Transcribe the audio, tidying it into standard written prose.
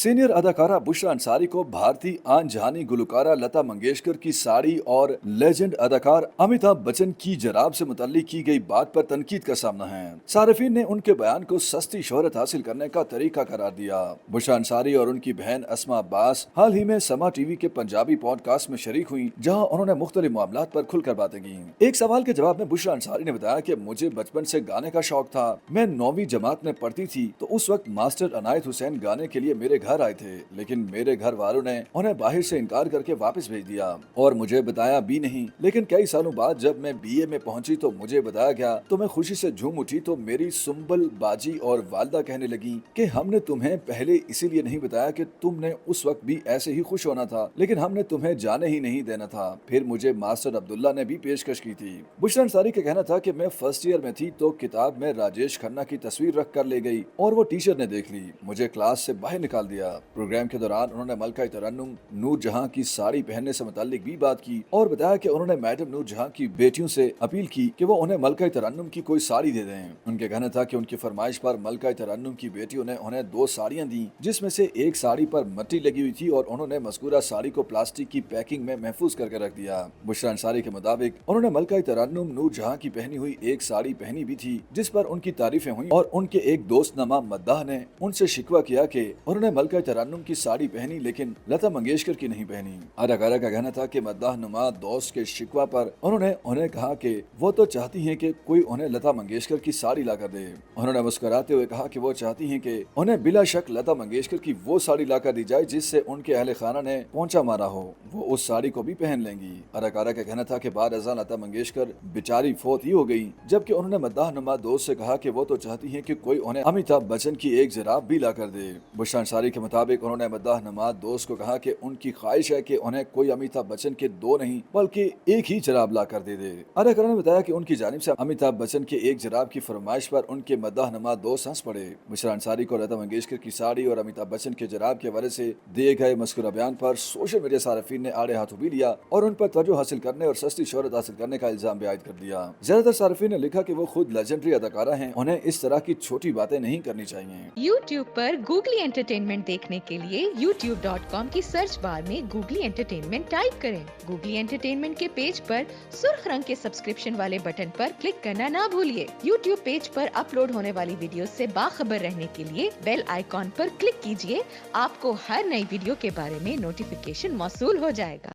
Senior अदाकारा बुशरा अंसारी को भारतीय आन जानी गुलकारा लता मंगेशकर की साड़ी और लेजेंड अदाकार अमिताभ बच्चन की जराब से मुतल्लिक की गई बात पर तनकीद का सामना है। सार्फिन ने उनके बयान को सस्ती शोहरत हासिल करने का तरीका करार दिया। बुशरा अंसारी और उनकी बहन अस्मा अब्बास हाल ही में समा टीवी के पंजाबी पॉडकास्ट में शरीक हुई, जहां उन्होंने मुख्तलिफ मामलात पर खुलकर बातें की। एक सवाल के जवाब में बुशरा अंसारी ने बताया कि मुझे बचपन से गाने का शौक था। मैं 9वीं जमात में पढ़ती थी तो उस वक्त मास्टर अनायत हुसैन गाने के लिए मेरे घर आए थे, लेकिन मेरे घर वालों ने उन्हें बाहर से इनकार करके वापस भेज दिया और मुझे बताया भी नहीं। लेकिन कई सालों बाद जब मैं बीए में पहुंची तो मुझे बताया गया तो मैं खुशी से झूम उठी। तो मेरी सुम्बल बाजी और वालदा कहने लगी कि हमने तुम्हें पहले इसीलिए नहीं बताया कि तुमने उस वक्त भी ऐसे ही खुश होना था, लेकिन हमने तुम्हें जाने ही नहीं देना था। फिर मुझे मास्टर अब्दुल्ला ने भी पेशकश की थी। बुशरा अंसारी का कहना था कि मैं फर्स्ट ईयर में थी तो किताब में राजेश खन्ना की तस्वीर रख कर ले गई और वो टीचर ने देख ली, मुझे क्लास से बाहर निकाल दिया। प्रोग्राम के दौरान उन्होंने मलका तरन्नुम नूर जहां की साड़ी पहनने से मुताल्लिक भी बात की और बताया कि उन्होंने मैडम नूर जहां की बेटियों से अपील की कि वो उन्हें मलका तरन्नुम की कोई साड़ी दे दें। उनके कहना था कि उनकी फरमाइश पर मलका तरन्नुम की बेटियों ने उन्हें 2 साड़ियां दी, जिसमें से एक साड़ी पर मट्टी लगी हुई थी और उन्होंने मज़कूरा साड़ी को प्लास्टिक की पैकिंग में महफूज करके रख दिया। बुशरा अंसारी के मुताबिक उन्होंने मलका तरन्नुम नूर जहां की पहनी हुई एक साड़ी पहनी भी थी, जिस पर उनकी तारीफें हुई और उनके एक दोस्त नमा मद्दाह ने उनसे शिकवा किया कि उन्होंने मलका तरन्नुम की साड़ी पहनी लेकिन लता मंगेशकर की नहीं पहनी। अदाकारा का कहना था कि मद्दाह नुमा दोस्त के शिकवा पर उन्होंने उन्हें कहा कि वो तो चाहती हैं कि कोई उन्हें लता मंगेशकर की साड़ी ला कर दे। उन्होंने मुस्कुराते हुए कहा कि वो चाहती हैं कि उन्हें बिला शक लता मंगेशकर की वो साड़ी ला कर दी जाए जिससे उनके अहले खाना ने पहुंचा मारा हो, वो उस साड़ी को भी पहन लेंगी। अदाकारा का कहना था कि बाद अज़ां लता मंगेशकर बेचारी फोत ही हो गई, जबकि उन्होंने मद्दाह नुमा दोस्त से कहा कि वो तो चाहती हैं कि कोई उन्हें अमिताभ बच्चन की एक जराब भी ला कर दे। बुशरा अंसारी के मुताबिक उन्होंने मद्दाह नुमा दोस्त को कहा कि उनकी ख्वाहिश है कि उन्हें कोई अमिताभ बच्चन के 2 नहीं बल्कि एक ही जराब ला कर दे दे। अदाकारा ने बताया कि उनकी जानिब से अमिताभ बच्चन के एक जराब की फरमाइश पर उनके मद्दाह नुमा दोस्त हंस पड़े। बुशरा अंसारी को लता मंगेशकर की साड़ी और अमिताभ बच्चन के जराब के हवाले से दिए गए मज़कूरा बयान पर सोशल मीडिया सार्फिन ने आड़े हाथों भी लिया और उन पर तवज्जो हासिल करने और सस्ती शोहरत हासिल करने का इल्जाम भी आयद कर दिया। ज्यादातर सार्फिन ने लिखा कि वो खुद लेजेंडरी अदाकारा हैं, उन्हें इस तरह की छोटी बातें नहीं करनी चाहिए। YouTube पर गूगली एंटरटेनमेंट देखने के लिए youtube.com की सर्च बार में गूगली एंटरटेनमेंट टाइप करें। गूगली एंटरटेनमेंट के पेज पर सुर्ख रंग के सब्सक्रिप्शन वाले बटन पर क्लिक करना ना भूलिए। YouTube पेज पर अपलोड होने वाली वीडियो से बाखबर रहने के लिए बेल आइकॉन पर क्लिक कीजिए। आपको हर नई वीडियो के बारे में नोटिफिकेशन मौसूल हो जाएगा।